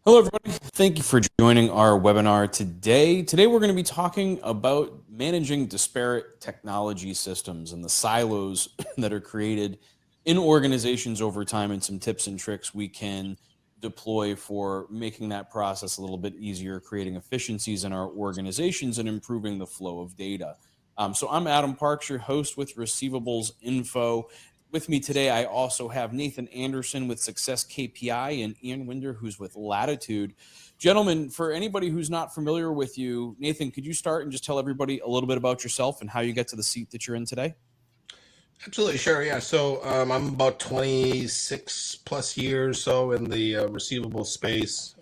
Hello, everybody. Thank you for joining our webinar today. Today, we're going to be talking about managing disparate technology systems and the silos that are created in organizations over time, and some tips and tricks we can deploy for making that process a little bit easier, creating efficiencies in our organizations and improving the flow of data. So I'm Adam Parks, your host with Receivables Info. With me today, I also have Nathan Anderson with SuccessKPI and Ian Winder, who's with Latitude. Gentlemen, for anybody who's not familiar with you, Nathan, could you start and just tell everybody a little bit about yourself and how you get to the seat that you're in today? Absolutely, sure. Yeah. So I'm about 26 plus years so in the receivable space.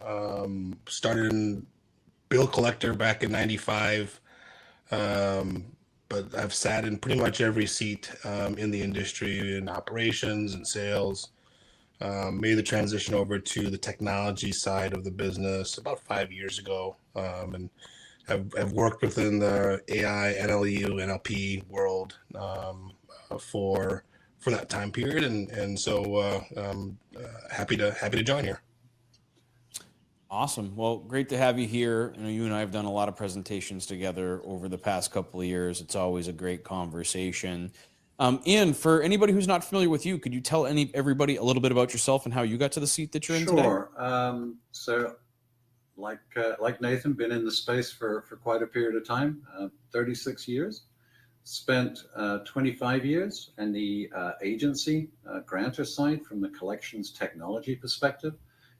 Started in bill collector back in 95. But I've sat in pretty much every seat in the industry, in operations and sales. Made the transition over to the technology side of the business about 5 years ago, and have worked within the AI, NLU, NLP world for that time period, and so happy to join here. Awesome. Well, great to have you here. You and I have done a lot of presentations together over the past couple of years. It's always a great conversation. Ian, for anybody who's not familiar with you, could you tell everybody a little bit about yourself and how you got to the seat that you're in today? Sure. So, like Nathan, been in the space for quite a period of time, 36 years. Spent 25 years in the agency grantor side from the collections technology perspective,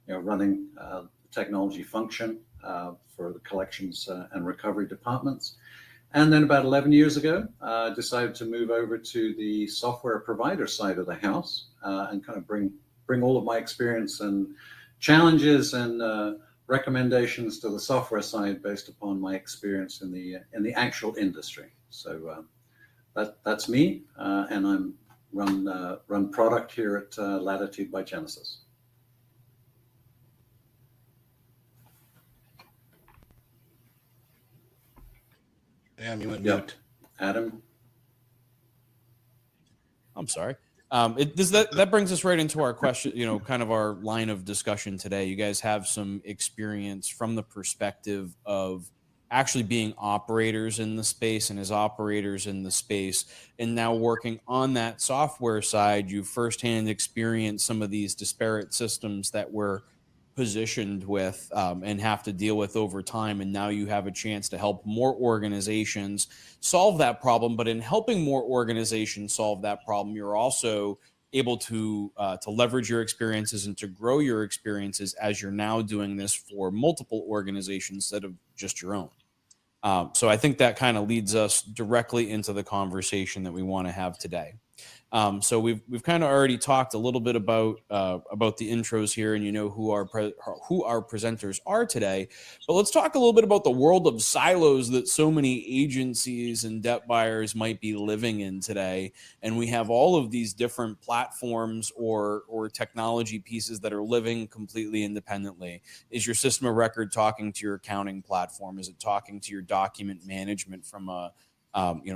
running the technology function for the collections and recovery departments. And then about 11 years ago, decided to move over to the software provider side of the house and kind of bring all of my experience and challenges and recommendations to the software side based upon my experience in the actual industry. So that's me, and I'm run product here at Latitude by Genesys. Damn, you went mute. Adam. I'm sorry. That brings us right into our question, kind of our line of discussion today. You guys have some experience from the perspective of actually being operators in the space, and as operators in the space, and now working on that software side, you firsthand experience some of these disparate systems that we're positioned with and have to deal with over time. And now you have a chance to help more organizations solve that problem. But in helping more organizations solve that problem, you're also able to leverage your experiences and to grow your experiences as you're now doing this for multiple organizations instead of just your own. So I think that kind of leads us directly into the conversation that we want to have today. So we've kind of already talked a little bit about the intros here, and who our presenters are today. But let's talk a little bit about the world of silos that so many agencies and debt buyers might be living in today. And we have all of these different platforms or technology pieces that are living completely independently. Is your system of record talking to your accounting platform? Is it talking to your document management from a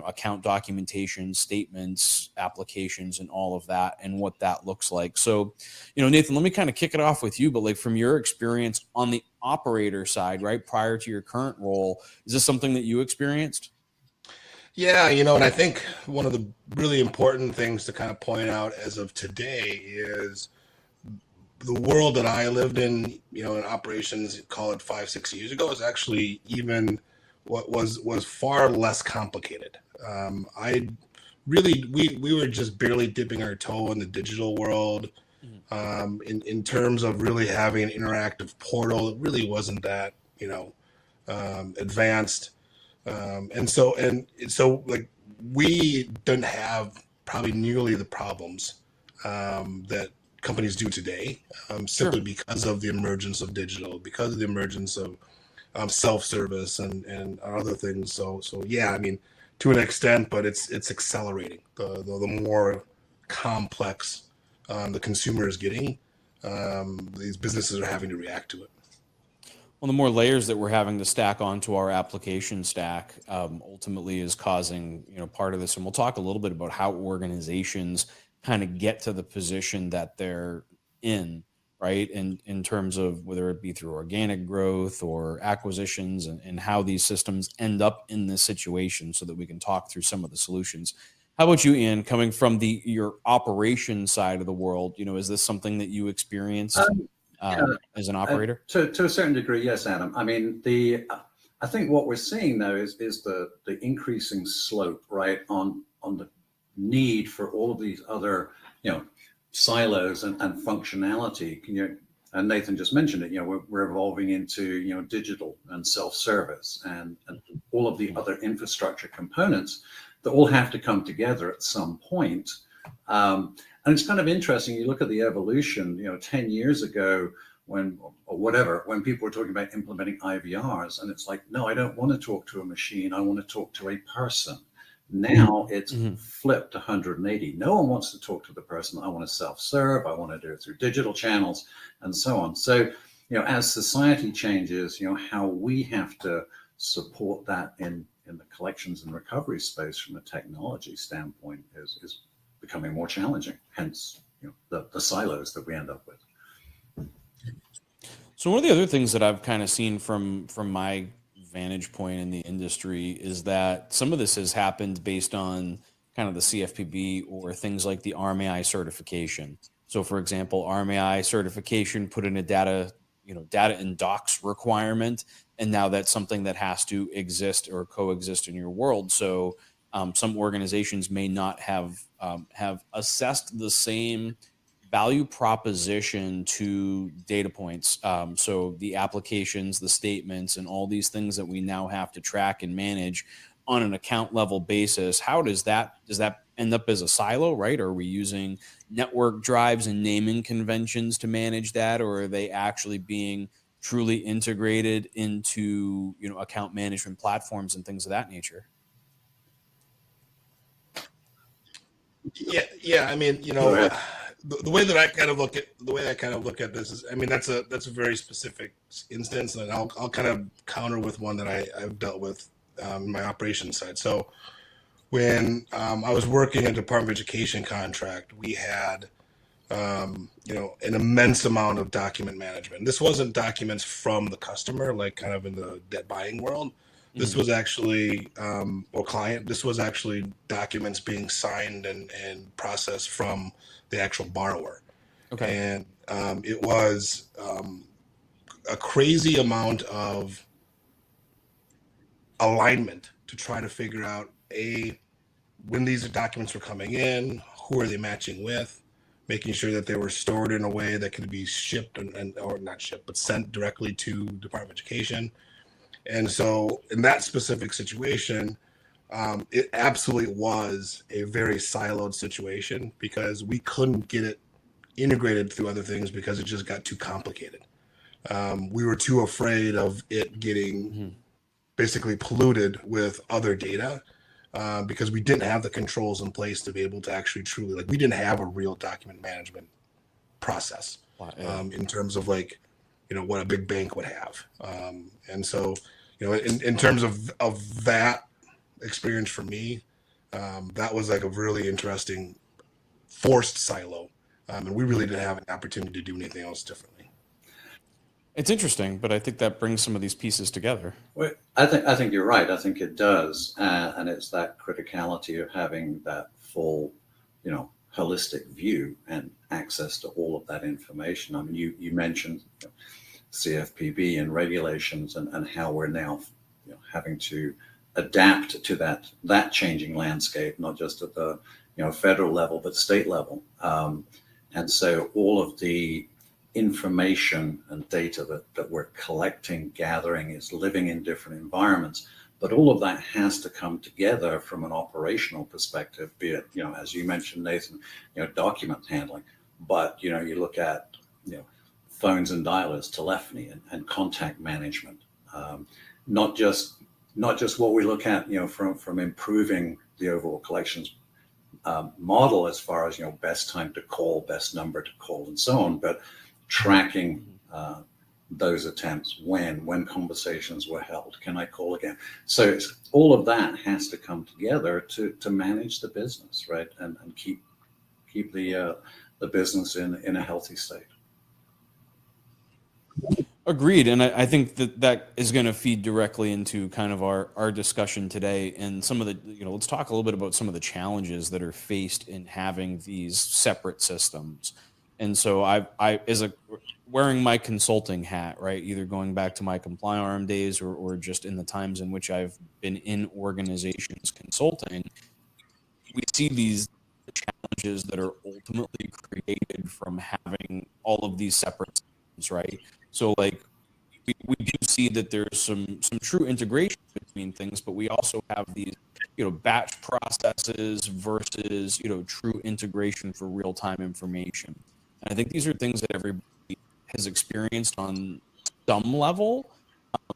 account documentation, statements, applications, and all of that, and what that looks like? So, Nathan, let me kind of kick it off with you, but like from your experience on the operator side, right, prior to your current role, is this something that you experienced? Yeah, and I think one of the really important things to kind of point out as of today is the world that I lived in, in operations, call it 5-6 years ago, is actually even what was far less complicated. We were just barely dipping our toe in the digital world. In terms of really having an interactive portal, it really wasn't that advanced, and so like we didn't have probably nearly the problems that companies do today, simply because of the emergence of digital, because of the emergence of self-service and other things. So yeah, I mean, to an extent, but it's accelerating. The more complex the consumer is getting, these businesses are having to react to it. Well, the more layers that we're having to stack onto our application stack ultimately is causing part of this. And we'll talk a little bit about how organizations kind of get to the position that they're in right? And in terms of whether it be through organic growth or acquisitions, and how these systems end up in this situation, so that we can talk through some of the solutions. How about you, Ian, coming from your operation side of the world? Is this something that you experienced Yeah, as an operator? to a certain degree, yes, Adam. I mean, I think what we're seeing though is the increasing slope, right, on the need for all of these other, silos and functionality. And Nathan just mentioned it. We're evolving into digital and self-service and all of the other infrastructure components that all have to come together at some point. And it's kind of interesting. You look at the evolution. 10 years ago, when people were talking about implementing IVRs, and it's like, no, I don't want to talk to a machine. I want to talk to a person. Now it's flipped 180. No one wants to talk to the person. I want to self-serve. I want to do it through digital channels and so on. So, as society changes, how we have to support that in the collections and recovery space from a technology standpoint is becoming more challenging. Hence, the silos that we end up with. So one of the other things that I've kind of seen from my vantage point in the industry is that some of this has happened based on kind of the CFPB or things like the RMAI certification. So for example, RMAI certification put in a data and docs requirement, and now that's something that has to exist or coexist in your world. So some organizations may not have assessed the same value proposition to data points. So the applications, the statements, and all these things that we now have to track and manage on an account level basis. How does that end up as a silo, right? Are we using network drives and naming conventions to manage that, or are they actually being truly integrated into account management platforms and things of that nature? Yeah. I mean, the way that I kind of look at this is, I mean, that's a very specific instance, and I'll kind of counter with one that I've dealt with in my operations side. So when I was working a Department of Education contract, we had an immense amount of document management. This wasn't documents from the customer, like kind of in the debt buying world. This was actually, or client, this was actually documents being signed and processed from the actual borrower. Okay. And it was a crazy amount of alignment to try to figure out, when these documents were coming in, who are they matching with, making sure that they were stored in a way that could be shipped or not shipped, but sent directly to Department of Education. And so in that specific situation, it absolutely was a very siloed situation because we couldn't get it integrated through other things because it just got too complicated. We were too afraid of it getting basically polluted with other data because we didn't have the controls in place to be able to actually truly, like, we didn't have a real document management process in terms of what a big bank would have. And so, in terms of that experience for me, that was like a really interesting forced silo. And we really didn't have an opportunity to do anything else differently. It's interesting, but I think that brings some of these pieces together. Well, I think you're right. I think it does. And it's that criticality of having that full, holistic view and access to all of that information. I mean, you mentioned CFPB and regulations and how we're now having to adapt to that changing landscape, not just at the federal level, but state level. And so all of the information and data that we're collecting, gathering, is living in different environments. But all of that has to come together from an operational perspective, be it, as you mentioned, Nathan, document handling. But, you look at, phones and dialers, telephony and contact management. Not just what we look at, from improving the overall collections model as far as, best time to call, best number to call, and so on, but tracking those attempts, when conversations were held, can I call again? So all of that has to come together to manage the business, right, and keep the business in a healthy state. Agreed. And I think that is going to feed directly into kind of our discussion today and some of the, let's talk a little bit about some of the challenges that are faced in having these separate systems. And so as a wearing my consulting hat, right, either going back to my ComplyArm days or just in the times in which I've been in organizations consulting, we see these challenges that are ultimately created from having all of these separate systems, right? So like, we do see that there's some true integration between things, but we also have these, batch processes versus, true integration for real-time information. And I think these are things that everybody has experienced on some level,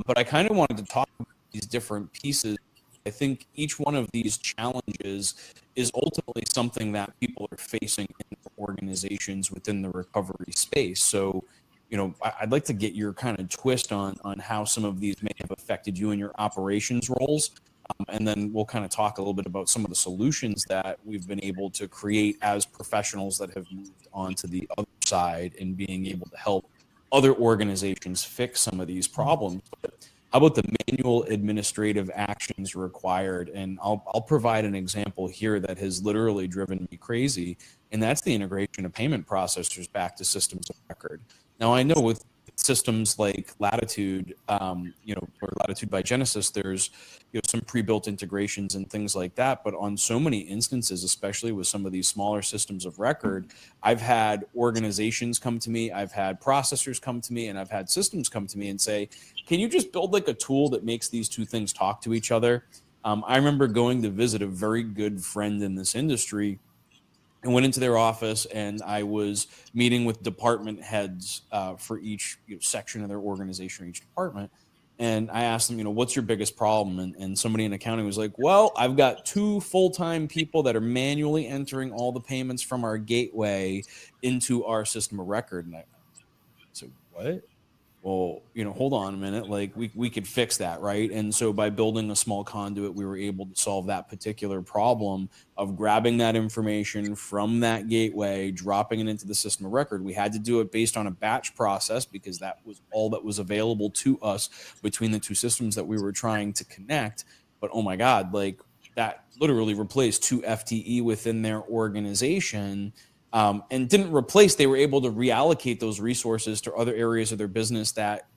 but I kind of wanted to talk about these different pieces. I think each one of these challenges is ultimately something that people are facing in organizations within the recovery space. So, I'd like to get your kind of twist on how some of these may have affected you in your operations roles. And then we'll kind of talk a little bit about some of the solutions that we've been able to create as professionals that have moved on to the other side and being able to help other organizations fix some of these problems. But how about the manual administrative actions required? And I'll provide an example here that has literally driven me crazy, and that's the integration of payment processors back to systems of record. Now, I know with systems like Latitude, or Latitude by Genesys, there's some pre-built integrations and things like that. But on so many instances, especially with some of these smaller systems of record, I've had organizations come to me, I've had processors come to me, and I've had systems come to me and say, can you just build like a tool that makes these two things talk to each other? I remember going to visit a very good friend in this industry and went into their office, and I was meeting with department heads for each section of their organization or each department. And I asked them, what's your biggest problem? And somebody in accounting was like, well, I've got 2 full-time people that are manually entering all the payments from our gateway into our system of record. And I said, what? Well, hold on a minute, like we could fix that, right? And so by building a small conduit, we were able to solve that particular problem of grabbing that information from that gateway, dropping it into the system of record. We had to do it based on a batch process because that was all that was available to us between the two systems that we were trying to connect. But oh my God, like that literally replaced 2 FTE within their organization. And didn't replace, they were able to reallocate those resources to other areas of their business that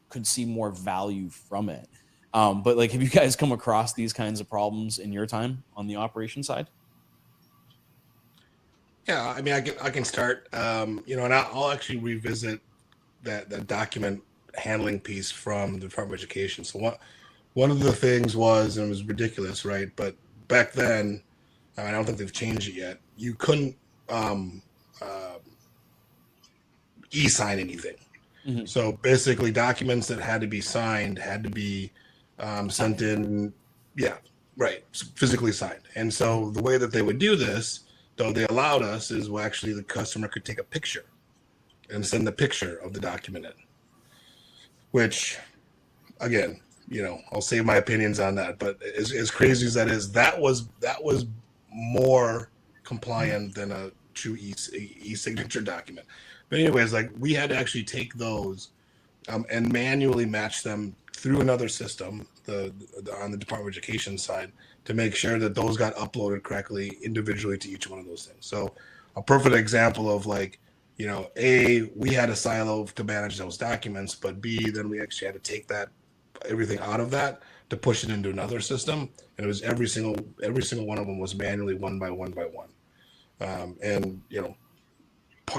could see more value from it. But like, have you guys come across these kinds of problems in your time on the operation side? Yeah, I mean, I can start, and I'll actually revisit that document handling piece from the Department of Education. So one of the things was, and it was ridiculous, right? But back then, I don't think they've changed it yet. You couldn't e-sign anything. Mm-hmm. So basically, documents that had to be signed had to be sent in. Yeah, right, physically signed. And so the way that they would do this, though they allowed us, is actually the customer could take a picture and send the picture of the document in. Which, again, I'll save my opinions on that. But as crazy as that is, that was more compliant than a true e-signature document. But anyways, like we had to actually take those and manually match them through another system, on the Department of Education side, to make sure that those got uploaded correctly individually to each one of those things. So a perfect example of like, A, we had a silo to manage those documents, but B, then we actually had to take everything out of that to push it into another system. And it was every single one of them was manually one by one. And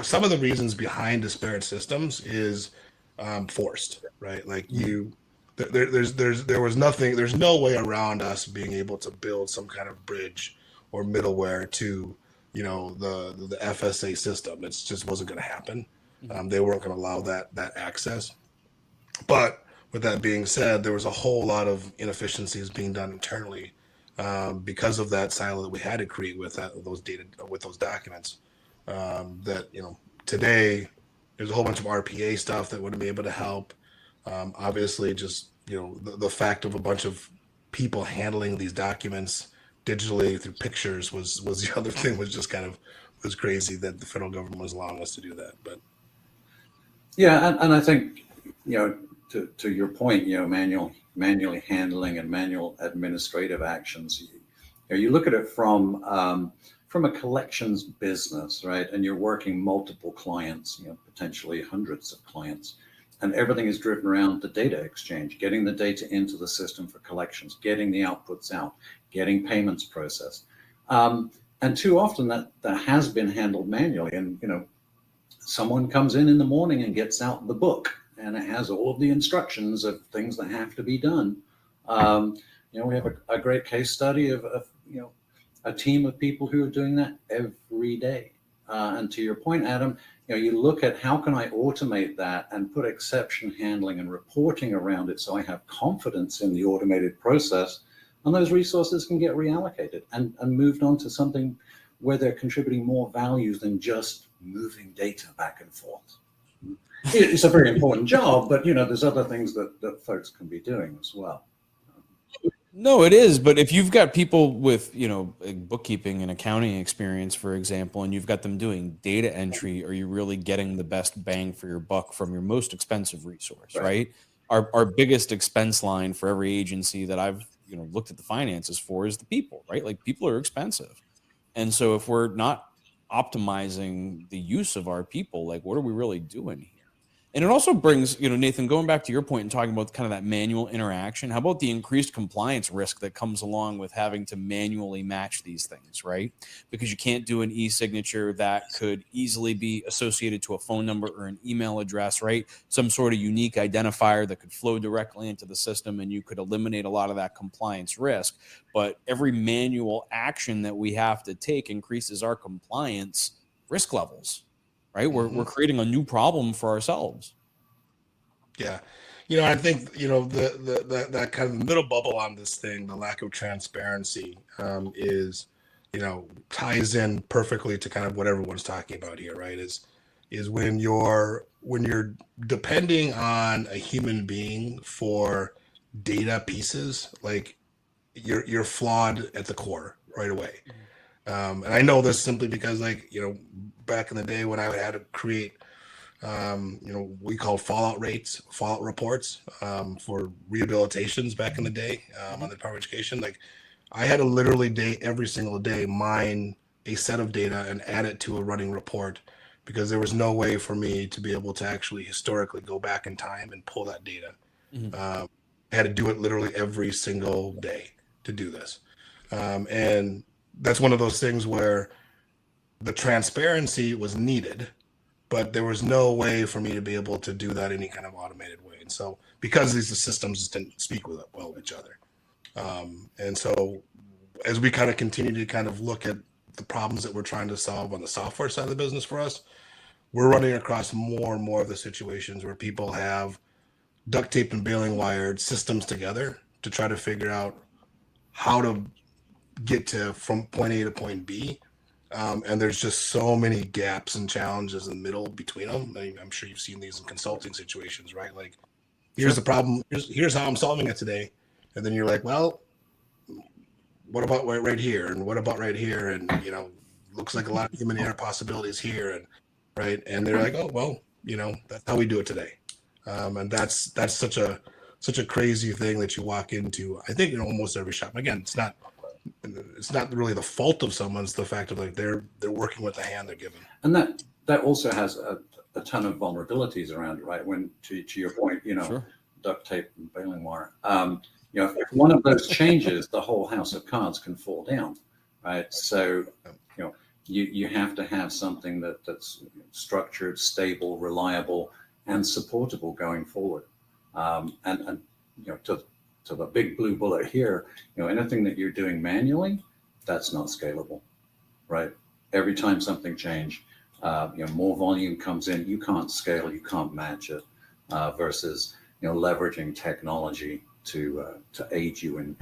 some of the reasons behind disparate systems is forced, right? Like there's no way around us being able to build some kind of bridge or middleware to the FSA system. It just wasn't going to happen. They weren't going to allow that access. But with that being said, there was a whole lot of inefficiencies being done internally because of that silo that we had to create with those documents. That today there's a whole bunch of RPA stuff that would have been able to help. Obviously, just the fact of a bunch of people handling these documents digitally through pictures was the other thing. Was just kind of was crazy that the federal government was allowing us to do that. But Yeah, and I think, to your point, manually handling and manual administrative actions. You look at it from a collections business, right? And you're working multiple clients, potentially hundreds of clients, and everything is driven around the data exchange, getting the data into the system for collections, getting the outputs out, getting payments processed. And too often that has been handled manually. And, someone comes in the morning and gets out the book, and it has all of the instructions of things that have to be done. We have a great case study of a team of people who are doing that every day. And to your point, Adam, you look at how can I automate that and put exception handling and reporting around it so I have confidence in the automated process, and those resources can get reallocated and moved on to something where they're contributing more value than just moving data back and forth. It's a very important job, but there's other things that folks can be doing as well. No, it is. But if you've got people with, bookkeeping and accounting experience, for example, and you've got them doing data entry, are you really getting the best bang for your buck from your most expensive resource, right? Our biggest expense line for every agency that I've, looked at the finances for is the people, right? Like, people are expensive. And so if we're not optimizing the use of our people, like, what are we really doing here? And it also brings, Nathan, going back to your point and talking about kind of that manual interaction, how about the increased compliance risk that comes along with having to manually match these things, right? Because you can't do an e-signature that could easily be associated to a phone number or an email address, right? Some sort of unique identifier that could flow directly into the system, and you could eliminate a lot of that compliance risk. But every manual action that we have to take increases our compliance risk levels. Right, we're creating a new problem for ourselves. Yeah, I think that kind of middle bubble on this thing, the lack of transparency, is ties in perfectly to kind of what everyone's talking about here, right? Is when you're depending on a human being for data pieces, like you're flawed at the core right away. And I know this simply because, back in the day when I had to create, we called fallout reports for rehabilitations back in the day on the Department of Education. Like, I had to literally every single day mine a set of data and add it to a running report, because there was no way for me to be able to actually historically go back in time and pull that data. I had to do it literally every single day to do this. And that's one of those things where the transparency was needed, but there was no way for me to be able to do that any kind of automated way. And so, because these systems just didn't speak well with each other. And so, as we kind of continue to kind of look at the problems that we're trying to solve on the software side of the business for us, we're running across more and more of the situations where people have duct tape and baling wired systems together to try to figure out how to get from point A to point B. And there's just so many gaps and challenges in the middle between them. I'm sure you've seen these in consulting situations, right? Like, here's the problem. Here's how I'm solving it today. And then you're like, well, what about right here? And what about right here? And, looks like a lot of human error possibilities here. And right. And they're like, oh, well, that's how we do it today. And that's such a crazy thing that you walk into, I think, in almost every shop. Again, it's not really the fault of someone. It's the fact of, like, they're working with the hand they're given. And that also has a ton of vulnerabilities around it, right? When to your point, duct tape and baling wire. If one of those changes, the whole house of cards can fall down, right? So, you have to have something that's structured, stable, reliable, and supportable going forward. And to the big blue bullet here, anything that you're doing manually, that's not scalable, right? Every time something changes, more volume comes in, you can't scale, you can't match it, versus leveraging technology to aid you in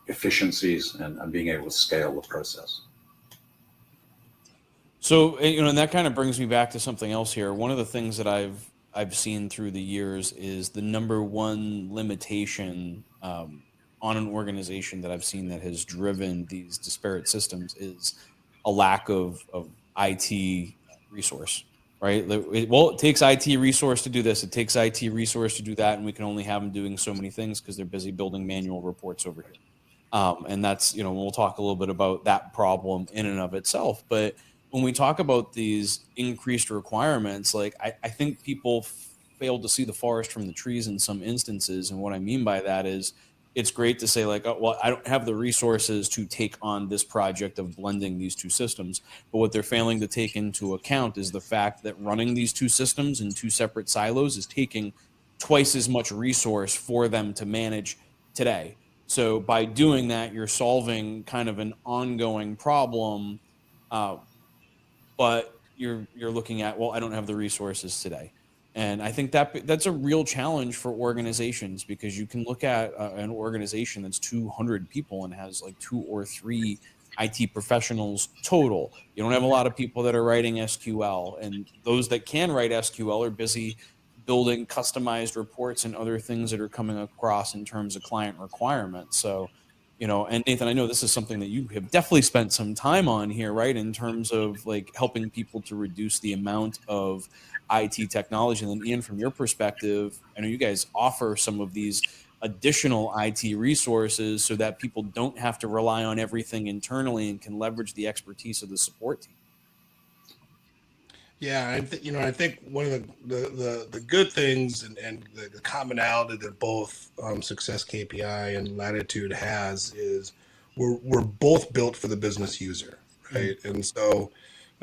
efficiencies and being able to scale the process. So, and that kind of brings me back to something else here. One of the things that I've seen through the years is the number one limitation on an organization that I've seen that has driven these disparate systems is a lack of IT resource. right? Well, it takes IT resource to do this. It takes IT resource to do that. And we can only have them doing so many things because they're busy building manual reports over here. And that's, we'll talk a little bit about that problem in and of itself. But when we talk about these increased requirements, like I think people fail to see the forest from the trees in some instances. And what I mean by that is it's great to say like, oh, well, I don't have the resources to take on this project of blending these two systems. But what they're failing to take into account is the fact that running these two systems in two separate silos is taking twice as much resource for them to manage today. So by doing that, you're solving kind of an ongoing problem, but you're looking at, well, I don't have the resources today. And I think that's a real challenge for organizations, because you can look at an organization that's 200 people and has like 2 or 3 IT professionals total. You don't have a lot of people that are writing SQL, and those that can write SQL are busy building customized reports and other things that are coming across in terms of client requirements. So, and Nathan, I know this is something that you have definitely spent some time on here, right? In terms of like helping people to reduce the amount of IT technology. And then Ian, from your perspective, I know you guys offer some of these additional IT resources so that people don't have to rely on everything internally and can leverage the expertise of the support team. Yeah, I think one of the good things and the commonality that both SuccessKPI and Latitude has is we're both built for the business user, right? Mm-hmm. And so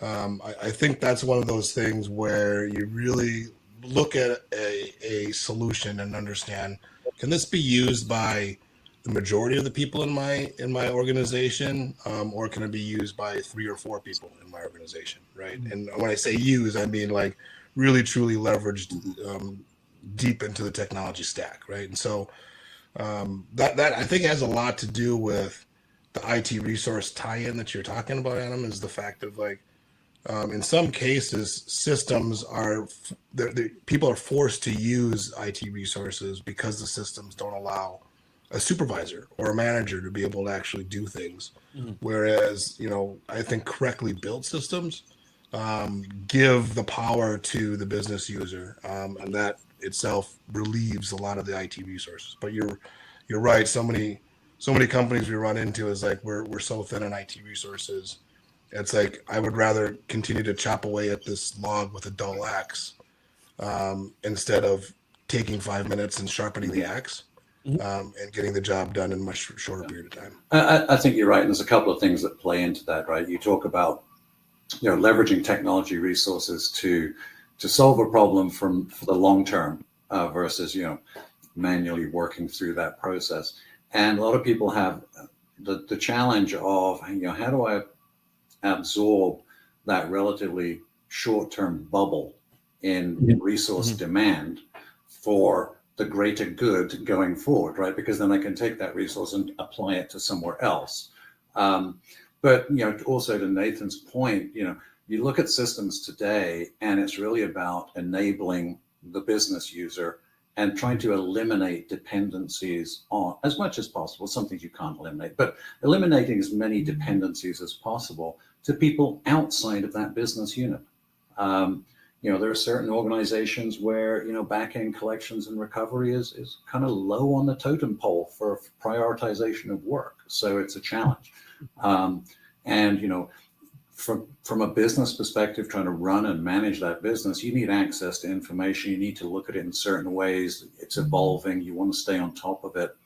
I think that's one of those things where you really look at a solution and understand, can this be used by the majority of the people in my organization, or can it be used by 3 or 4 people in my organization, right? And when I say use, I mean like really truly leveraged deep into the technology stack, right? And so that I think has a lot to do with the IT resource tie-in that you're talking about, Adam, is the fact of like in some cases systems are people are forced to use IT resources because the systems don't allow a supervisor or a manager to be able to actually do things. Mm-hmm. Whereas, I think correctly built systems give the power to the business user, and that itself relieves a lot of the IT resources. But you're right. So many companies we run into is like we're so thin on IT resources. It's like I would rather continue to chop away at this log with a dull axe instead of taking 5 minutes and sharpening the axe. And getting the job done in a much shorter period of time. I think you're right. And there's a couple of things that play into that, right? You talk about, leveraging technology resources to solve a problem for the long term versus, manually working through that process. And a lot of people have the challenge of, how do I absorb that relatively short-term bubble in resource demand for the greater good going forward, right? Because then I can take that resource and apply it to somewhere else. But, also to Nathan's point, you look at systems today and it's really about enabling the business user and trying to eliminate dependencies on as much as possible. Some things you can't eliminate, but eliminating as many dependencies as possible to people outside of that business unit. There are certain organizations where, back-end collections and recovery is kind of low on the totem pole for prioritization of work. So it's a challenge. And, from a business perspective, trying to run and manage that business, you need access to information. You need to look at it in certain ways. It's evolving. You want to stay on top of it.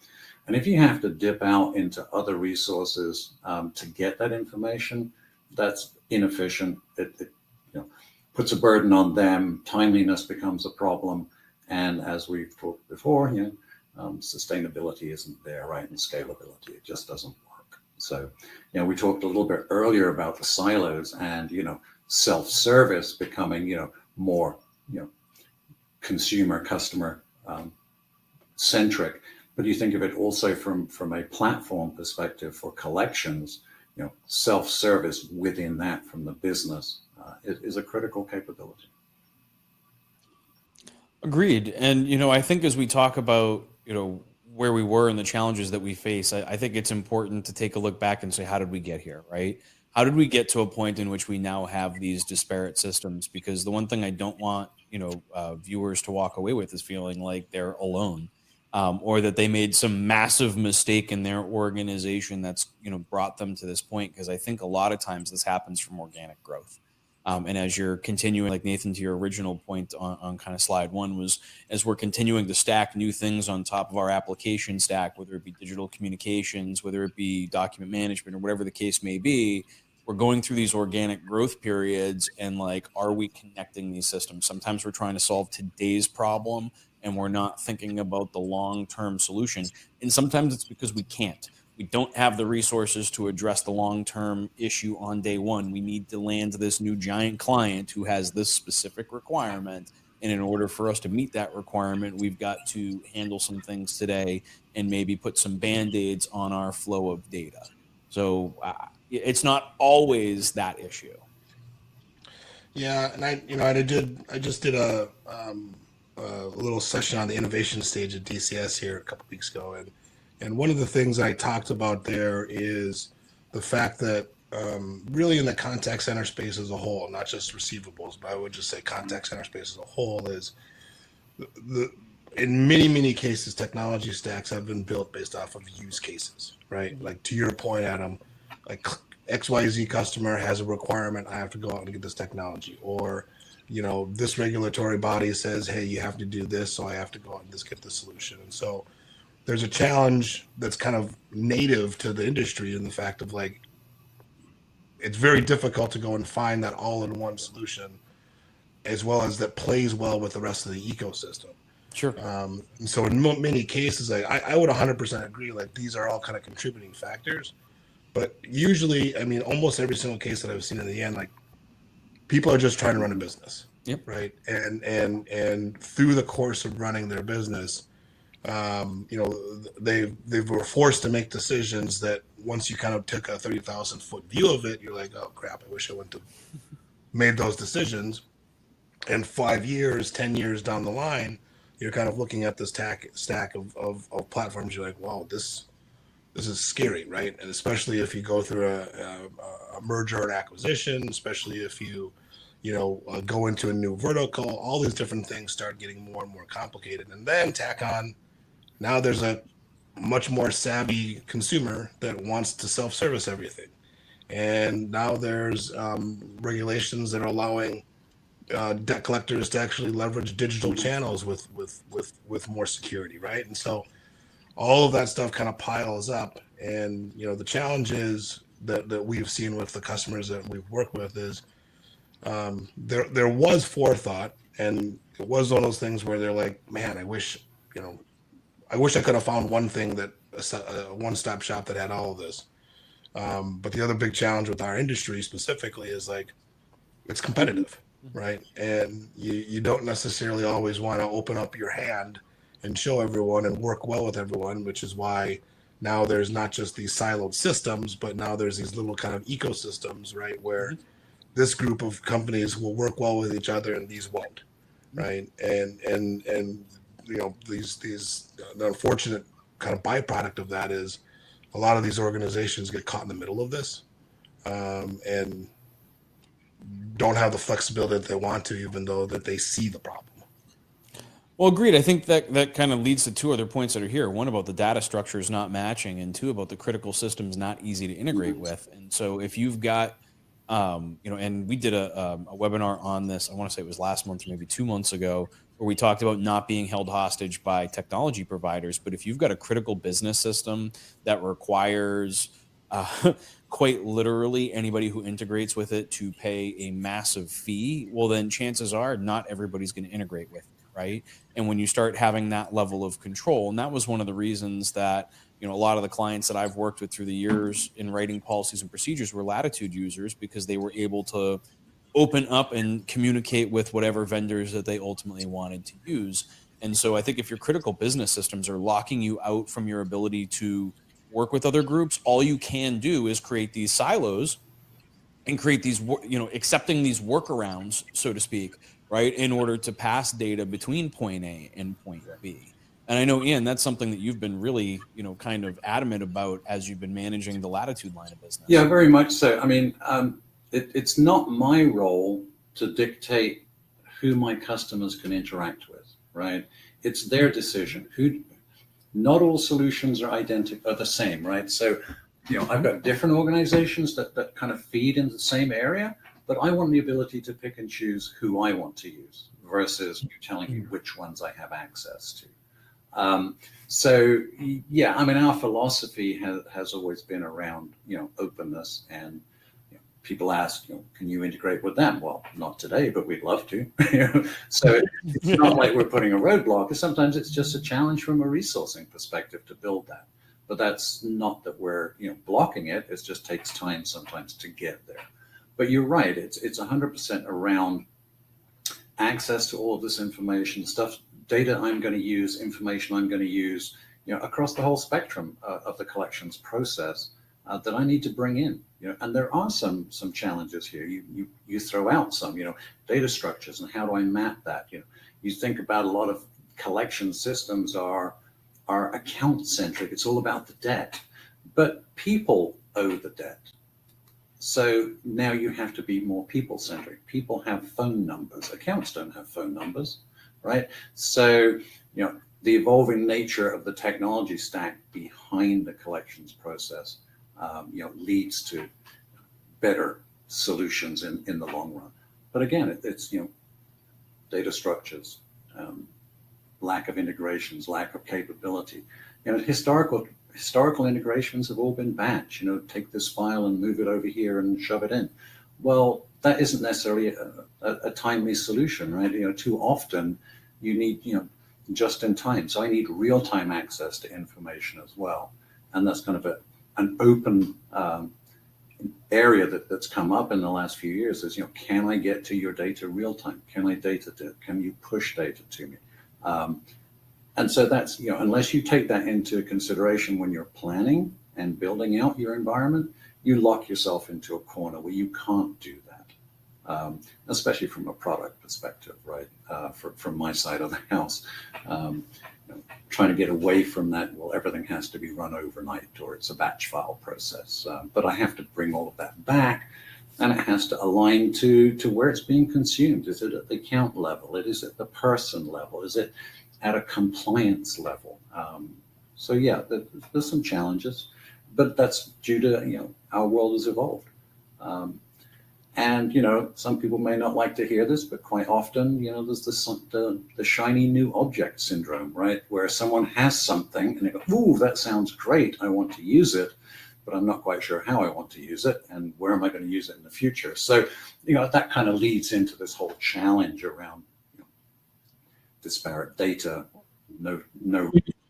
And if you have to dip out into other resources to get that information, that's inefficient. It puts a burden on them. Timeliness becomes a problem. And as we've talked before, sustainability isn't there, right? And scalability, it just doesn't work. So, we talked a little bit earlier about the silos and, self-service becoming, more, consumer, customer centric. But you think of it also from a platform perspective for collections, self-service within that from the business is a critical capability. Agreed. And, I think as we talk about, where we were and the challenges that we face, I think it's important to take a look back and say, how did we get here, right? how did we get to a point in which we now have these disparate systems? Because the one thing I don't want, viewers to walk away with is feeling like they're alone, or that they made some massive mistake in their organization that's, brought them to this point. Because I think a lot of times this happens from organic growth. And as you're continuing, like Nathan, to your original point on kind of slide one, was as we're continuing to stack new things on top of our application stack, whether it be digital communications, whether it be document management, or whatever the case may be, we're going through these organic growth periods. And like, are we connecting these systems? Sometimes we're trying to solve today's problem and we're not thinking about the long-term solution. And sometimes it's because we can't. We don't have the resources to address the long-term issue on day one. We need to land this new giant client who has this specific requirement. And in order for us to meet that requirement, we've got to handle some things today and maybe put some Band-Aids on our flow of data. So it's not always that issue. Yeah, and I just did a little session on the innovation stage at DCS here a couple weeks ago, and one of the things I talked about there is the fact that really in the contact center space as a whole, not just receivables, but I would just say contact center space as a whole, is in many cases, technology stacks have been built based off of use cases, right? Like to your point, Adam, like XYZ customer has a requirement, I have to go out and get this technology. Or, this regulatory body says, hey, you have to do this, so I have to go out and just get the solution. And so there's a challenge that's kind of native to the industry in the fact of like, it's very difficult to go and find that all-in-one solution as well as that plays well with the rest of the ecosystem. Sure. And so in many cases, I would 100% agree, like these are all kind of contributing factors. But usually, I mean, almost every single case that I've seen in the end, like people are just trying to run a business, yep. Right? And through the course of running their business, they were forced to make decisions that once you kind of took a 30,000-foot view of it, you're like, oh crap, I wish I wouldn't have made those decisions. And 5 years, 10 years down the line, you're kind of looking at this stack of platforms. You're like, wow, this is scary, right? And especially if you go through a merger and acquisition, especially if you go into a new vertical, all these different things start getting more and more complicated. And then tack on, now there's a much more savvy consumer that wants to self-service everything. And now there's regulations that are allowing debt collectors to actually leverage digital channels with more security, right? And so all of that stuff kind of piles up. And the challenge is that we've seen with the customers that we've worked with is there was forethought, and it was one of those things where they're like, man, I wish I could have found one thing that a one-stop shop that had all of this. But the other big challenge with our industry specifically is like it's competitive, right? And you don't necessarily always want to open up your hand and show everyone and work well with everyone, which is why now there's not just these siloed systems, but now there's these little kind of ecosystems, right? Where this group of companies will work well with each other and these won't, right? And these the unfortunate kind of byproduct of that is a lot of these organizations get caught in the middle of this and don't have the flexibility that they want to, even though that they see the problem. Well, agreed. I think that kind of leads to two other points that are here. One about the data structures not matching, and two about the critical systems not easy to integrate with. And so if you've got, and we did a webinar on this, I want to say it was last month or maybe 2 months ago, where we talked about not being held hostage by technology providers. But if you've got a critical business system that requires quite literally anybody who integrates with it to pay a massive fee, well, then chances are not everybody's going to integrate with it. Right. And when you start having that level of control, and that was one of the reasons that, a lot of the clients that I've worked with through the years in writing policies and procedures were Latitude users, because they were able to open up and communicate with whatever vendors that they ultimately wanted to use. And so I think if your critical business systems are locking you out from your ability to work with other groups, all you can do is create these silos and create these, accepting these workarounds, so to speak, right, in order to pass data between point A and point B. And I know, Ian, that's something that you've been really, kind of adamant about as you've been managing the Latitude line of business. Yeah, very much so. I mean, it's not my role to dictate who my customers can interact with, right? It's their decision. Not all solutions are the same, right? So, I've got different organizations that kind of feed into the same area, but I want the ability to pick and choose who I want to use versus you telling me which ones I have access to. So yeah, I mean, our philosophy has always been around, openness, and people ask, can you integrate with them? Well, not today, but we'd love to. So it's not like we're putting a roadblock. Sometimes it's just a challenge from a resourcing perspective to build that. But that's not that we're blocking it. It just takes time sometimes to get there. But you're right. It's 100% around access to all of this information, data I'm going to use, information I'm going to use, across the whole spectrum of the collections process that I need to bring in. And there are some challenges here. You throw out some, data structures, and how do I map that? You think about a lot of collection systems are account centric. It's all about the debt, but people owe the debt. So now you have to be more people centric. People have phone numbers. Accounts don't have phone numbers, right? So, the evolving nature of the technology stack behind the collections process, leads to better solutions in the long run. But again, it's, data structures, lack of integrations, lack of capability. Historical integrations have all been batch, take this file and move it over here and shove it in. Well, that isn't necessarily a timely solution, right? Too often you need, just in time. So I need real-time access to information as well. And that's kind of an open area that's come up in the last few years is, can I get to your data real time? Can you push data to me? And so that's, unless you take that into consideration when you're planning and building out your environment, you lock yourself into a corner where you can't do that, especially from a product perspective, right? From my side of the house, trying to get away from that, well, everything has to be run overnight or it's a batch file process. But I have to bring all of that back, and it has to align to where it's being consumed. Is it at the account level? Is it at the person level? Is it at a compliance level? So yeah, there's some challenges, but that's due to, our world has evolved. And, some people may not like to hear this, but quite often, there's the shiny new object syndrome, right? Where someone has something and they go, ooh, that sounds great. I want to use it, but I'm not quite sure how I want to use it and where am I going to use it in the future? So, that kind of leads into this whole challenge around disparate data. No.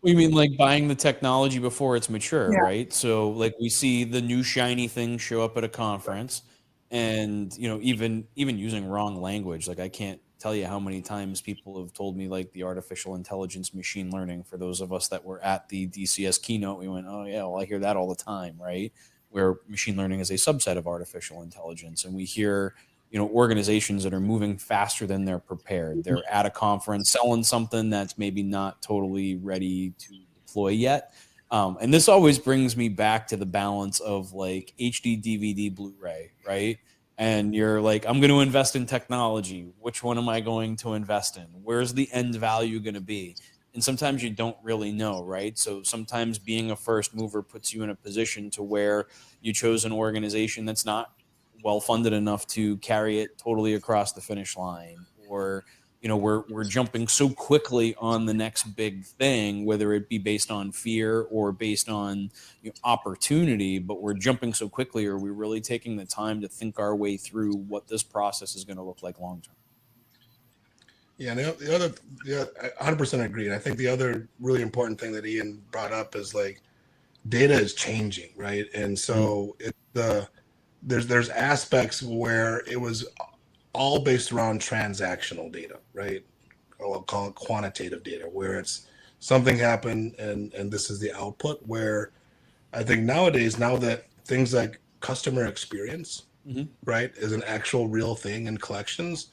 We mean like buying the technology before it's mature, right? So like we see the new shiny thing show up at a conference, and even using wrong language. Like I can't tell you how many times people have told me like the artificial intelligence, machine learning. For those of us that were at the DCS keynote, we went, oh yeah, well I hear that all the time, right? Where machine learning is a subset of artificial intelligence, and we hear organizations that are moving faster than they're prepared. They're at a conference selling something that's maybe not totally ready to deploy yet. And this always brings me back to the balance of like HD, DVD, Blu-ray, right? And you're like, I'm going to invest in technology. Which one am I going to invest in? Where's the end value going to be? And sometimes you don't really know, right? So sometimes being a first mover puts you in a position to where you chose an organization that's not well funded enough to carry it totally across the finish line, or we're jumping so quickly on the next big thing, whether it be based on fear or based on opportunity, but we're jumping so quickly. Are we really taking the time to think our way through what this process is going to look like long term? Yeah, and the other, 100% agree. And I think the other really important thing that Ian brought up is like data is changing, right? And so there's aspects where it was all based around transactional data, right? Or I'll call it quantitative data, where it's something happened and this is the output. Where I think nowadays, now that things like customer experience, right, is an actual real thing in collections,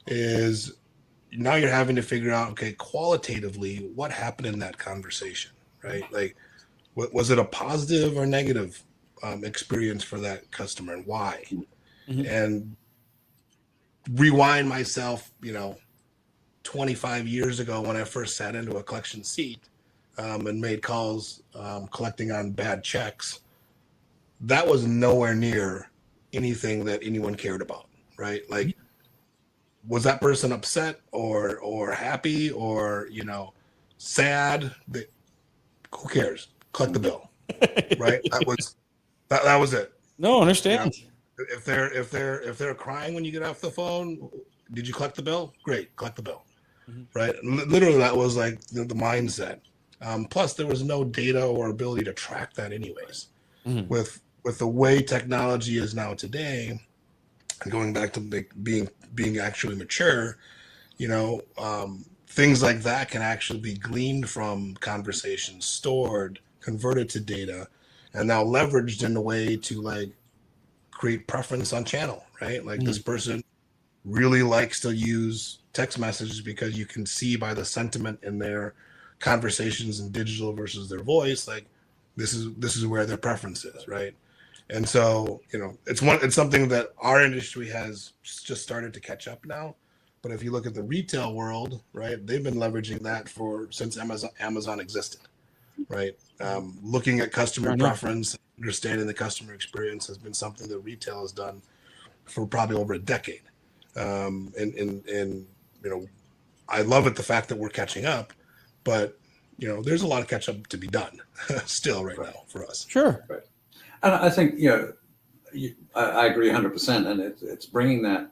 is now you're having to figure out, okay, qualitatively, what happened in that conversation, right? Like, was it a positive or negative experience for that customer, and why? Mm-hmm. And rewind myself, 25 years ago when I first sat into a collection seat and made calls collecting on bad checks. That was nowhere near anything that anyone cared about, right? Like, was that person upset or happy or sad? Who cares? Collect the bill, right? That was it. No, understand. If they're crying when you get off the phone, did you collect the bill? Great, collect the bill, right? Literally, that was like the mindset. Plus, there was no data or ability to track that, anyways. With the way technology is now today, and going back to being actually mature, things like that can actually be gleaned from conversations, stored, converted to data, and now leveraged in a way to like create preference on channel, right? Like this person really likes to use text messages because you can see by the sentiment in their conversations in digital versus their voice, like this is where their preference is, right? And so, it's something that our industry has just started to catch up now. But if you look at the retail world, right, they've been leveraging that since Amazon existed, right? Looking at customer preference, understanding the customer experience has been something that retail has done for probably over a decade. And I love it, the fact that we're catching up, but there's a lot of catch up to be done still right now for us. Sure. Right. And I think, I agree 100%. And it's bringing that,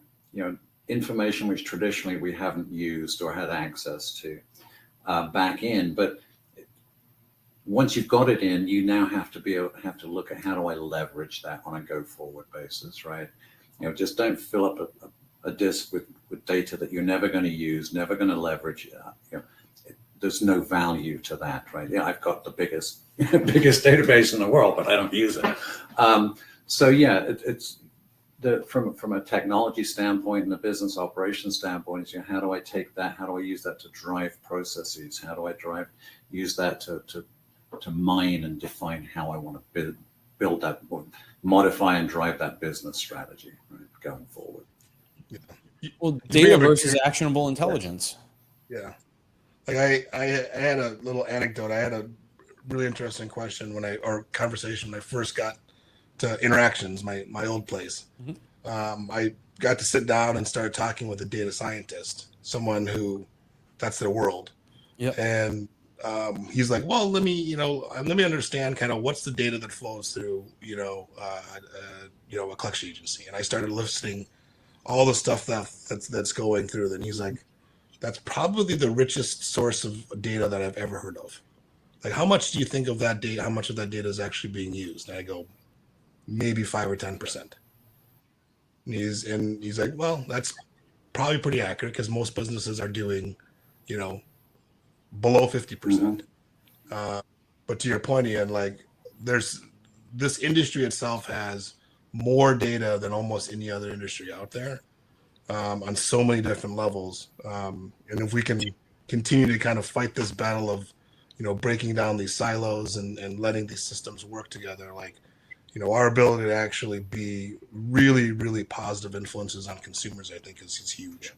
information which traditionally we haven't used or had access to back in. But once you've got it in, you now have to look at how do I leverage that on a go forward basis, right? Just don't fill up a disk with data that you're never going to use, never going to leverage. There's no value to that, right? Yeah, I've got the biggest database in the world, but I don't use it. It's from a technology standpoint and a business operations standpoint, how do I take that? How do I use that to drive processes? How do I use that to mine and define how I want to build that, or modify and drive that business strategy, right, going forward? Yeah. Well, data versus actionable intelligence. Yeah. Like I had a little anecdote. I had a really interesting conversation when I first got to Interactions, my old place. I got to sit down and start talking with a data scientist, someone who that's their world. Yeah. And he's like, well, let me understand kind of what's the data that flows through, a collection agency. And I started listing all the stuff that's going through. Then he's like, that's probably the richest source of data that I've ever heard of. Like, how much do you think of that data? How much of that data is actually being used? And I go, maybe 5 or 10%. And he's like, well, that's probably pretty accurate because most businesses are doing, below 50%. But to your point, Ian, like this industry itself has more data than almost any other industry out there. On so many different levels. And if we can continue to kind of fight this battle of, breaking down these silos and letting these systems work together, like, our ability to actually be really, really positive influences on consumers, I think is huge.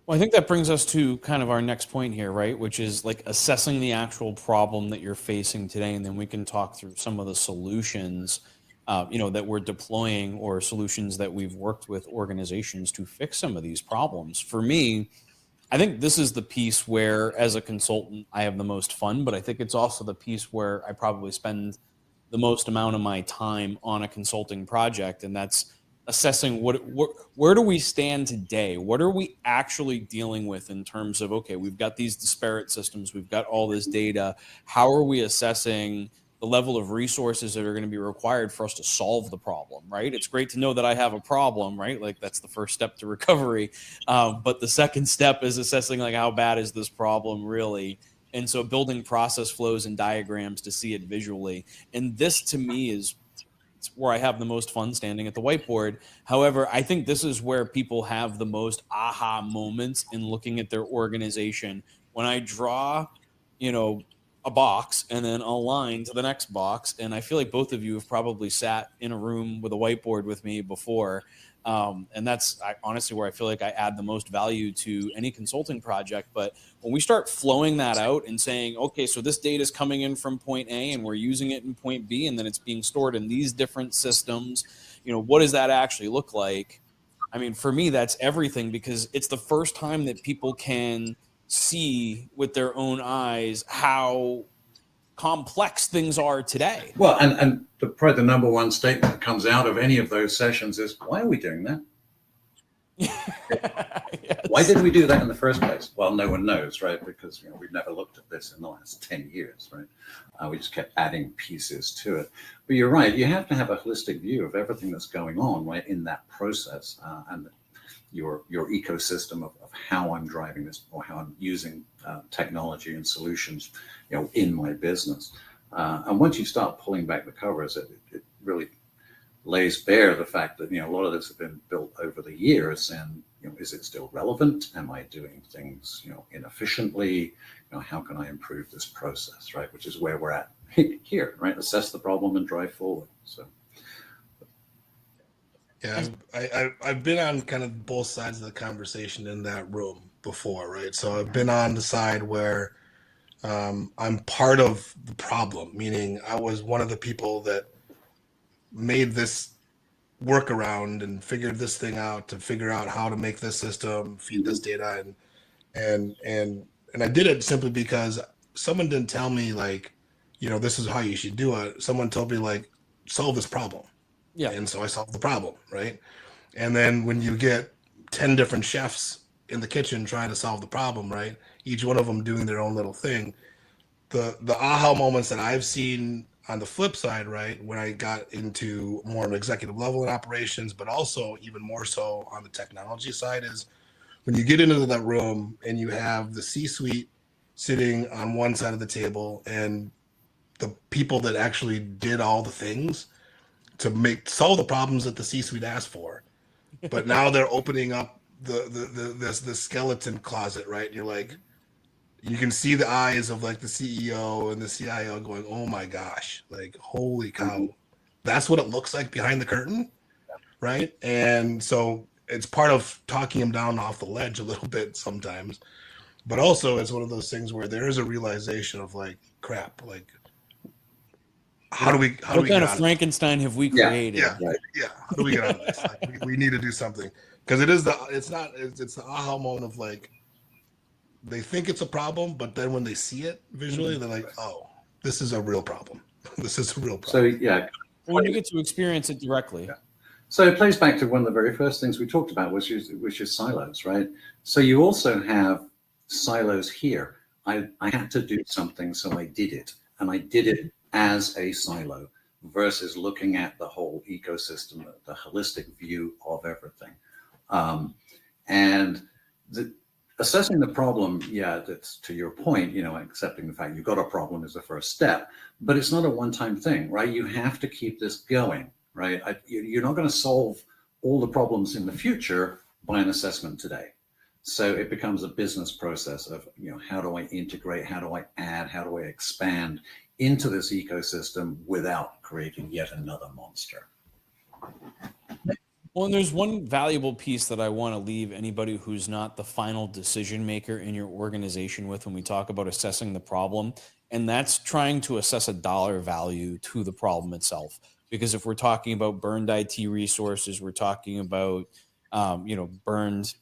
Well, I think that brings us to kind of our next point here, right? Which is like assessing the actual problem that you're facing today. And then we can talk through some of the solutions that we're deploying, or solutions that we've worked with organizations to fix some of these problems. For me, I think this is the piece where, as a consultant, I have the most fun, but I think it's also the piece where I probably spend the most amount of my time on a consulting project, and that's assessing where do we stand today? What are we actually dealing with in terms of, okay, we've got these disparate systems, we've got all this data. How are we assessing the level of resources that are going to be required for us to solve the problem, right? It's great to know that I have a problem, right? Like that's the first step to recovery. But the second step is assessing like how bad is this problem really? And so building process flows and diagrams to see it visually. And this to me is it's where I have the most fun standing at the whiteboard. However, I think this is where people have the most aha moments in looking at their organization. When I draw, a box and then a line to the next box. And I feel like both of you have probably sat in a room with a whiteboard with me before. And that's honestly where I feel like I add the most value to any consulting project. But when we start flowing that out and saying, okay, so this data is coming in from point A and we're using it in point B, and then it's being stored in these different systems, what does that actually look like? I mean, for me, that's everything, because it's the first time that people can see with their own eyes how complex things are today. Well, and probably the number one statement that comes out of any of those sessions is, why are we doing that? Yes. Why did we do that in the first place? Well, no one knows, right? Because we've never looked at this in the last 10 years, right? We just kept adding pieces to it. But you're right, you have to have a holistic view of everything that's going on, right, in that process, and your ecosystem of how I'm driving this, or how I'm using technology and solutions, in my business. And once you start pulling back the covers, it really lays bare the fact that a lot of this has been built over the years, and is it still relevant? Am I doing things inefficiently? How can I improve this process, right? Which is where we're at here, right? Assess the problem and drive forward. So. Yeah, I've been on kind of both sides of the conversation in that room before, right? So I've been on the side where I'm part of the problem, meaning I was one of the people that made this workaround and figured this thing out to figure out how to make this system feed this data, and I did it simply because someone didn't tell me like, this is how you should do it. Someone told me like, solve this problem. Yeah. And so I solved the problem, right? And then when you get 10 different chefs in the kitchen trying to solve the problem, right? Each one of them doing their own little thing. The aha moments that I've seen on the flip side, right, when I got into more of executive level in operations, but also even more so on the technology side, is when you get into that room and you have the C-suite sitting on one side of the table and the people that actually did all the things to solve the problems that the C-suite asked for, but now they're opening up the skeleton closet, right? And you're like, you can see the eyes of like the CEO and the CIO going, "Oh my gosh, like holy cow, that's what it looks like behind the curtain," right? And so it's part of talking them down off the ledge a little bit sometimes, but also it's one of those things where there is a realization of like, crap, like. What kind of Frankenstein have we created? Yeah. How do we get out of this? Like, we need to do something, because it's the aha moment of like, they think it's a problem, but then when they see it visually, they're like, oh, this is a real problem. This is a real problem. So when you get to experience it directly. Yeah. So it plays back to one of the very first things we talked about, which is silos, right? So you also have silos here. I had to do something, so I did it, and I did it as a silo versus looking at the whole ecosystem, the holistic view of everything. And assessing the problem, that's to your point, accepting the fact you've got a problem is the first step, but it's not a one-time thing, right? You have to keep this going, right? You're not going to solve all the problems in the future by an assessment today. So it becomes a business process of, how do I integrate? How do I add? How do I expand into this ecosystem without creating yet another monster? Well, and there's one valuable piece that I want to leave anybody who's not the final decision maker in your organization with when we talk about assessing the problem, and that's trying to assess a dollar value to the problem itself. Because if we're talking about burned IT resources, we're talking about burned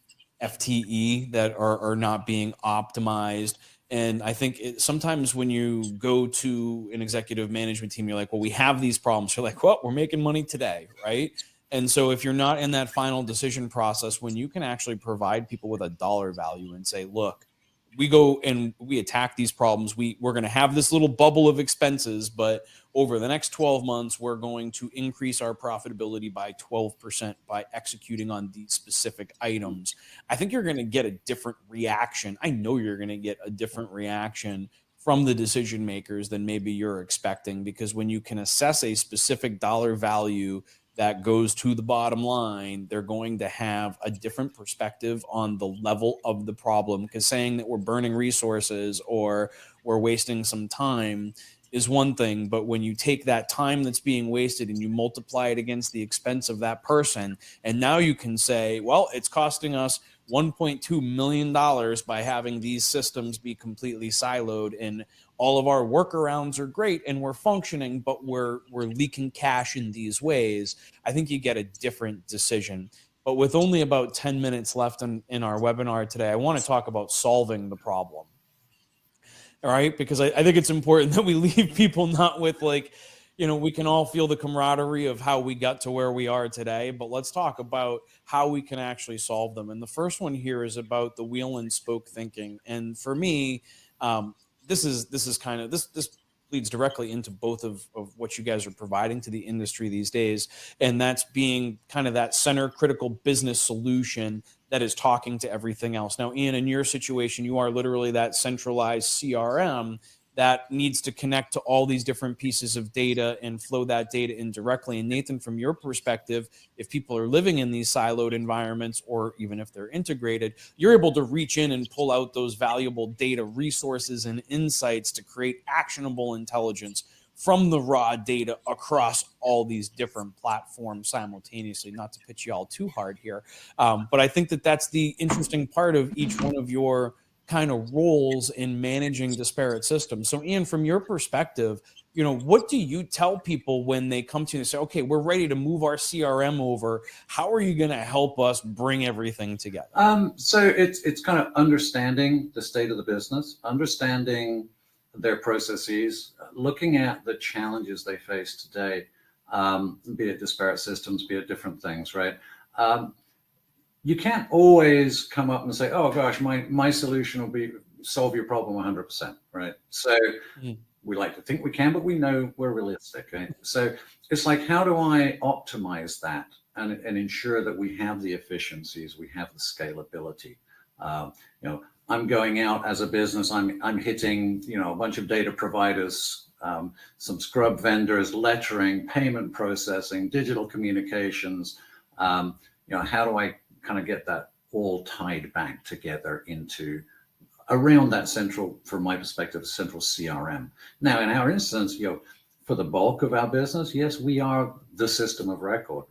FTE that are not being optimized. And I think sometimes when you go to an executive management team, you're like, well, we have these problems. You're like, well, we're making money today, right? And so if you're not in that final decision process, when you can actually provide people with a dollar value and say, look, we go and we attack these problems. We're going to have this little bubble of expenses, but over the next 12 months, we're going to increase our profitability by 12% by executing on these specific items. I think you're going to get a different reaction. I know you're going to get a different reaction from the decision makers than maybe you're expecting, because when you can assess a specific dollar value that goes to the bottom line, they're going to have a different perspective on the level of the problem. Because saying that we're burning resources or we're wasting some time is one thing, but when you take that time that's being wasted and you multiply it against the expense of that person, and now you can say, well, it's costing us $1.2 million by having these systems be completely siloed, and all of our workarounds are great and we're functioning, but we're leaking cash in these ways. I think you get a different decision. But with only about 10 minutes left in our webinar today, I want to talk about solving the problem. All right, because I think it's important that we leave people not with like, we can all feel the camaraderie of how we got to where we are today, but let's talk about how we can actually solve them. And the first one here is about the wheel and spoke thinking. And for me, this is kind of this leads directly into both of what you guys are providing to the industry these days, and that's being kind of that center critical business solution that is talking to everything else. Now, Ian, in your situation, you are literally that centralized CRM that needs to connect to all these different pieces of data and flow that data in directly. And Nathan, from your perspective, if people are living in these siloed environments, or even if they're integrated, you're able to reach in and pull out those valuable data resources and insights to create actionable intelligence from the raw data across all these different platforms simultaneously. Not to pitch you all too hard here, but I think that that's the interesting part of each one of your kind of roles in managing disparate systems. So Ian, from your perspective, what do you tell people when they come to you and say, okay, we're ready to move our CRM over? How are you going to help us bring everything together? So it's kind of understanding the state of the business, understanding their processes, looking at the challenges they face today, be it disparate systems, be it different things, right? You can't always come up and say, oh gosh, my solution will be solve your problem 100%, right? So we like to think we can, but we know we're realistic, right? So it's like, how do I optimize that and ensure that we have the efficiencies, we have the scalability? I'm going out as a business, I'm hitting, a bunch of data providers, some scrub vendors, lettering, payment processing, digital communications. How do I kind of get that all tied back together into around that central, from my perspective, central CRM. Now, in our instance, for the bulk of our business, yes, we are the system of record.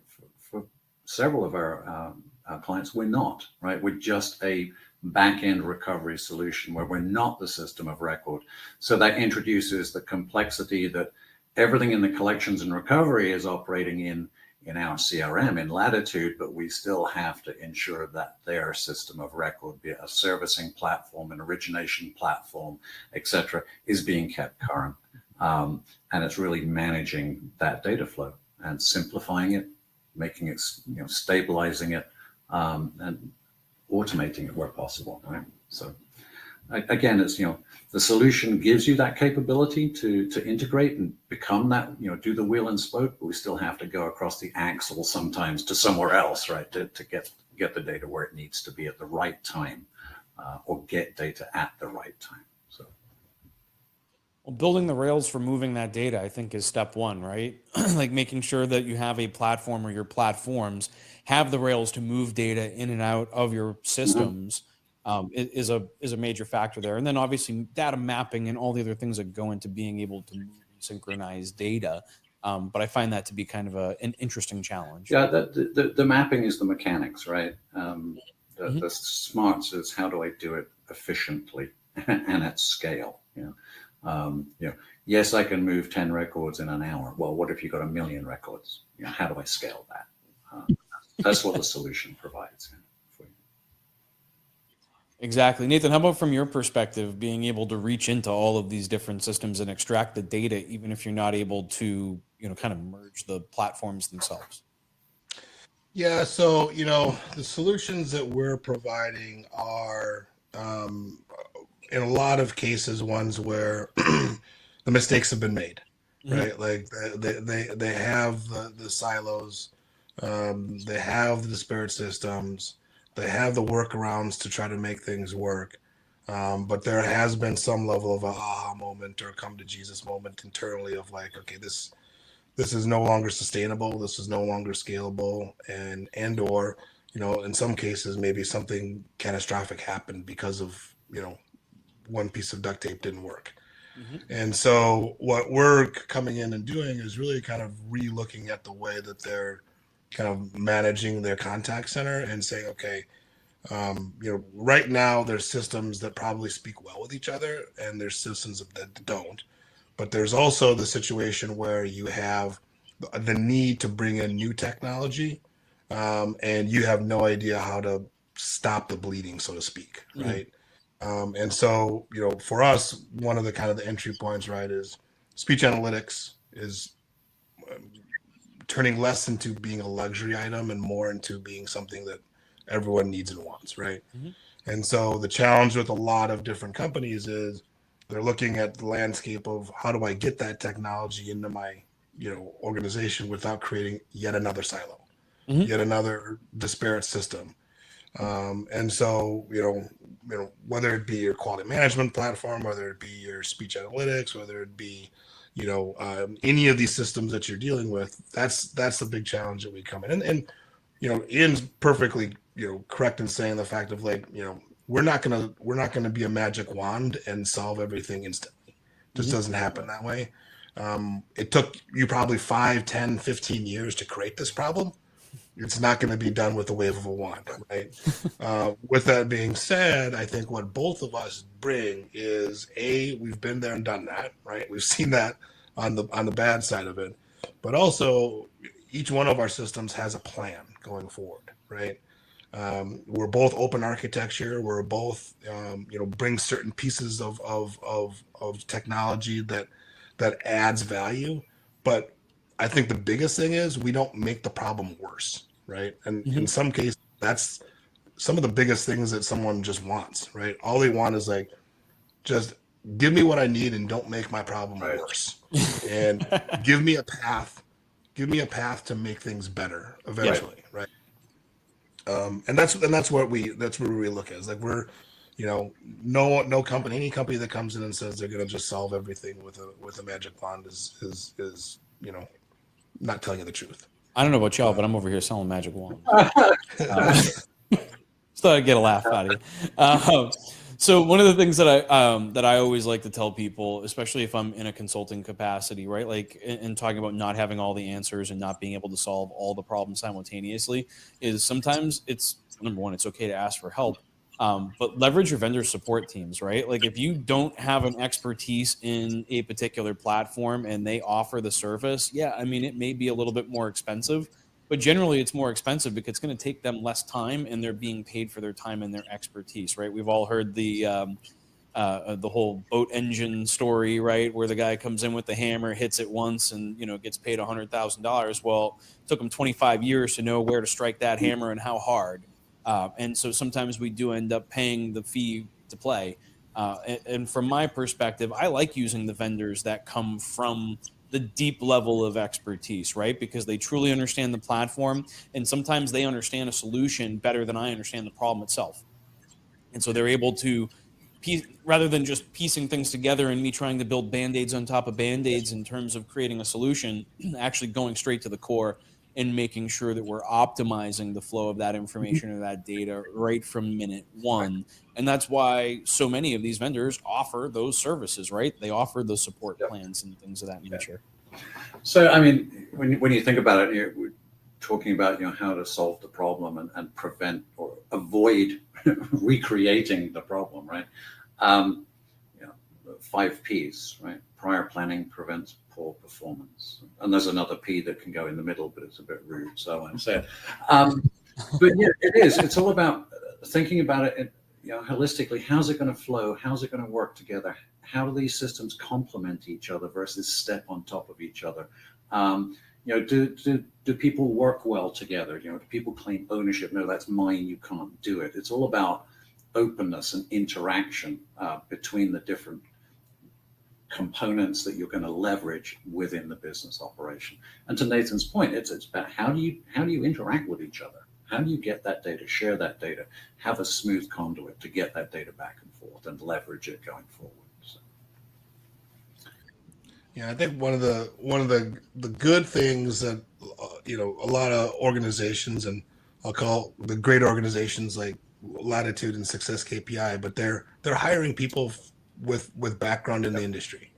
For several of our clients, we're not, right? We're just a back-end recovery solution where we're not the system of record. So that introduces the complexity that everything in the collections and recovery is operating in our CRM, in Latitude, but we still have to ensure that their system of record, be it a servicing platform, an origination platform, etc., is being kept current. And it's really managing that data flow and simplifying it, making it, stabilizing it, and automating it where possible, right? So again, it's, the solution gives you that capability to integrate and become that, do the wheel and spoke, but we still have to go across the axle sometimes to somewhere else, right? To get the data where it needs to be at the right time, or get data at the right time. So. Well, building the rails for moving that data, I think, is step one, right? Like making sure that you have a platform or your platforms have the rails to move data in and out of your systems. Is a major factor there. And then obviously data mapping and all the other things that go into being able to move and synchronize data. But I find that to be kind of an interesting challenge. Yeah, the mapping is the mechanics, right? The smarts is how do I do it efficiently and at scale? Yes, I can move 10 records in an hour. Well, what if you got 1 million records? How do I scale that? That's what the solution provides. Exactly. Nathan, how about from your perspective, being able to reach into all of these different systems and extract the data, even if you're not able to, kind of merge the platforms themselves? Yeah, so, the solutions that we're providing are, in a lot of cases, ones where the mistakes have been made, right? Like they have the silos, they have the disparate systems, they have the workarounds to try to make things work. But there has been some level of a aha moment or come to Jesus moment internally of like, okay, this is no longer sustainable. This is no longer scalable, and or, in some cases, maybe something catastrophic happened because of, one piece of duct tape didn't work. Mm-hmm. And so what we're coming in and doing is really kind of re-looking at the way that they're kind of managing their contact center and saying, okay, right now there's systems that probably speak well with each other and there's systems that don't. But there's also the situation where you have the need to bring in new technology, and you have no idea how to stop the bleeding, so to speak, right? And so, for us, one of the kind of the entry points, right, is speech analytics is turning less into being a luxury item and more into being something that everyone needs and wants, right? Mm-hmm. And so the challenge with a lot of different companies is they're looking at the landscape of how do I get that technology into my, organization without creating yet another silo, Mm-hmm. yet another disparate system. And so, whether it be your quality management platform, whether it be your speech analytics, whether it be, any of these systems that you're dealing with, that's the big challenge that we come in. And Ian's perfectly, correct in saying the fact of like, we're not gonna be a magic wand and solve everything instantly. It just doesn't happen that way. It took you probably 5, 10, 15 years to create this problem. It's not going to be done with a wave of a wand, right? With that being said, I think what both of us bring is we've been there and done that, right? We've seen that on the bad side of it, but also each one of our systems has a plan going forward, right? We're both open architecture. We're both, bring certain pieces of technology that adds value, but I think the biggest thing is we don't make the problem worse, right? And in some cases, that's some of the biggest things that someone just wants, right? All they want is like, just give me what I need and don't make my problem worse. And give me a path to make things better eventually, right? And that's where we look at. It's like we're, no company, any company that comes in and says they're going to just solve everything with a magic wand is not telling you the truth. I don't know about y'all, but I'm over here selling magic wands. Just thought I'd get a laugh out of you. So one of the things that I always like to tell people, especially if I'm in a consulting capacity, right, like in talking about not having all the answers and not being able to solve all the problems simultaneously, is sometimes it's, number one, it's okay to ask for help, but leverage your vendor support teams, right? Like if you don't have an expertise in a particular platform and they offer the service, yeah, I mean, it may be a little bit more expensive, but generally it's more expensive because it's going to take them less time and they're being paid for their time and their expertise, right? We've all heard the whole boat engine story, right? Where the guy comes in with the hammer, hits it once and, gets paid $100,000. Well, it took him 25 years to know where to strike that hammer and how hard. And so sometimes we do end up paying the fee to play. And from my perspective, I like using the vendors that come from the deep level of expertise, right? Because they truly understand the platform, and sometimes they understand a solution better than I understand the problem itself. And so they're able to rather than just piecing things together and me trying to build Band-Aids on top of Band-Aids in terms of creating a solution, actually going straight to the core and making sure that we're optimizing the flow of that information or that data right from minute one. And that's why so many of these vendors offer those services, right? They offer the support plans and things of that nature. So, I mean, when you think about it, we're talking about, how to solve the problem and prevent or avoid recreating the problem, right? 5 P's, right? Prior planning prevents poor performance. And there's another P that can go in the middle, but it's a bit rude, so I won't say it. But yeah, it is. It's all about thinking about it, holistically. How's it going to flow? How's it going to work together? How do these systems complement each other versus step on top of each other? Do people work well together? Do people claim ownership? No, that's mine. You can't do it. It's all about openness and interaction between the different components that you're going to leverage within the business operation. And to Nathan's point, it's about how do you interact with each other? How do you get that data, share that data, have a smooth conduit to get that data back and forth and leverage it going forward? So. Yeah, I think one of the good things that a lot of organizations, and I'll call the great organizations like Latitude and SuccessKPI, but they're hiring people with background in the industry,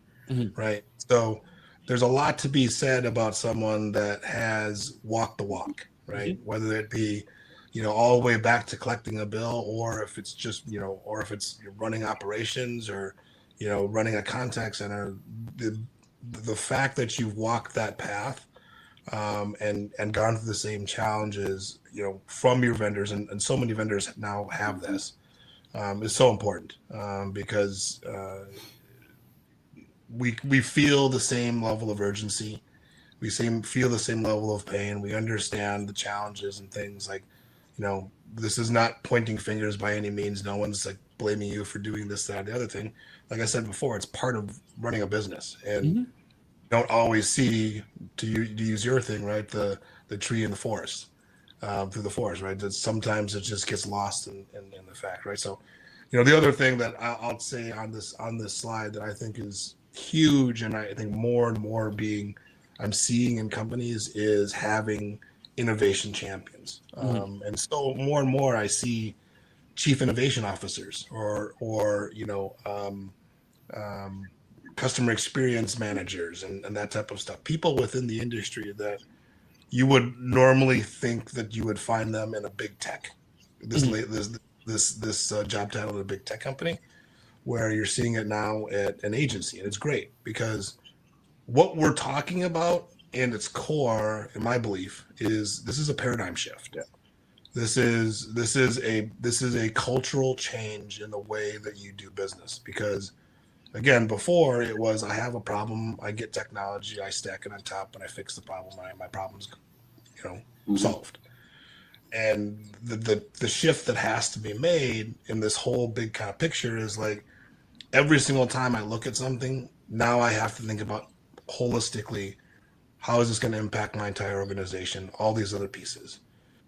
right? So there's a lot to be said about someone that has walked the walk, right? Whether it be all the way back to collecting a bill, or if it's just or if it's running operations, or running a contact center. The fact that you've walked that path, and gone through the same challenges, from your vendors, and so many vendors now have this, is so important, because we feel the same level of urgency, feel the same level of pain. We understand the challenges and things like, this is not pointing fingers by any means. No one's like blaming you for doing this, that, or the other thing. Like I said before, it's part of running a business, and don't always see, to use your thing, right, the tree in the forest, through the forest, right? That sometimes it just gets lost in the fact, right? So, the other thing that I'll say on this slide that I think is huge, and I think more and more I'm seeing in companies, is having innovation champions. And so more and more I see chief innovation officers, or customer experience managers, and that type of stuff. People within the industry that you would normally think that you would find them in a big tech, this job title at a big tech company, where you're seeing it now at an agency. And it's great, because what we're talking about in its core, in my belief, is this is a paradigm shift. This is a cultural change in the way that you do business. Because again, before it was, I have a problem, I get technology, I stack it on top, and I fix the problem, my problem's solved. And the shift that has to be made in this whole big kind of picture is like, every single time I look at something, now I have to think about holistically, how is this going to impact my entire organization, all these other pieces.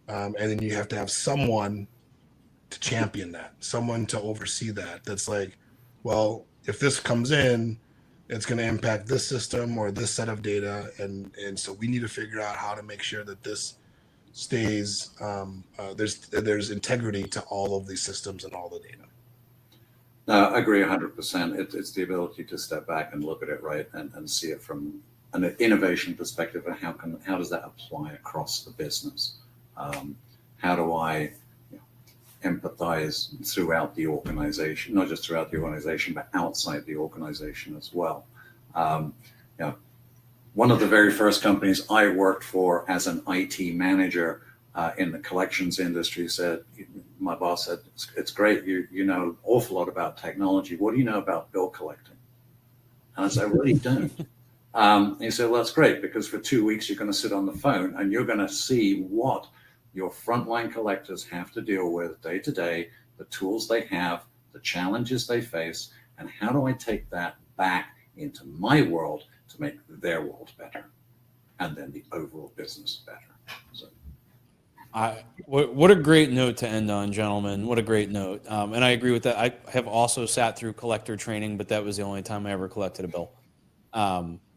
And then you have to have someone to champion that, someone to oversee that. That's like, well, if this comes in, it's going to impact this system or this set of data. And so we need to figure out how to make sure that this stays, there's integrity to all of these systems and all the data. No, I agree 100%. It's the ability to step back and look at it, right, and see it from an innovation perspective, and how does that apply across the business? How do I empathize throughout the organization, not just throughout the organization, but outside the organization as well? One of the very first companies I worked for as an IT manager in the collections industry said, my boss said, it's great, you know an awful lot about technology. What do you know about bill collecting? And I said, I really don't. And he said, well, that's great, because for 2 weeks you're going to sit on the phone and you're going to see what your frontline collectors have to deal with day to day, the tools they have, the challenges they face, and how do I take that back into my world to make their world better, and then the overall business better. So. What a great note to end on, gentlemen. What a great note. And I agree with that. I have also sat through collector training, but that was the only time I ever collected a bill.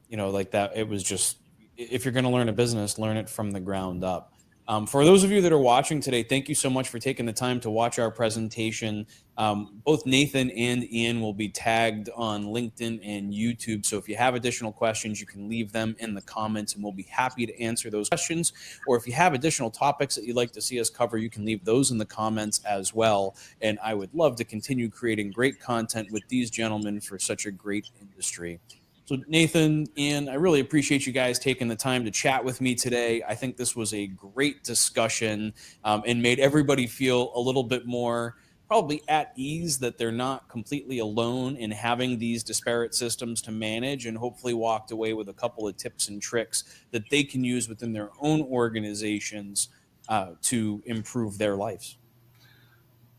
Like that, it was just, if you're going to learn a business, learn it from the ground up. For those of you that are watching today, thank you so much for taking the time to watch our presentation. Both Nathan and Ian will be tagged on LinkedIn and YouTube. So if you have additional questions, you can leave them in the comments and we'll be happy to answer those questions. Or if you have additional topics that you'd like to see us cover, you can leave those in the comments as well. And I would love to continue creating great content with these gentlemen for such a great industry. So Nathan, Ian, I really appreciate you guys taking the time to chat with me today. I think this was a great discussion and made everybody feel a little bit more probably at ease that they're not completely alone in having these disparate systems to manage, and hopefully walked away with a couple of tips and tricks that they can use within their own organizations to improve their lives.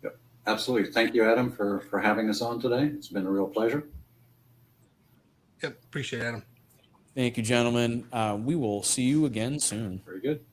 Yep, absolutely. Thank you, Adam, for having us on today. It's been a real pleasure. Yep, appreciate it, Adam. Thank you, gentlemen. We will see you again soon. Very good.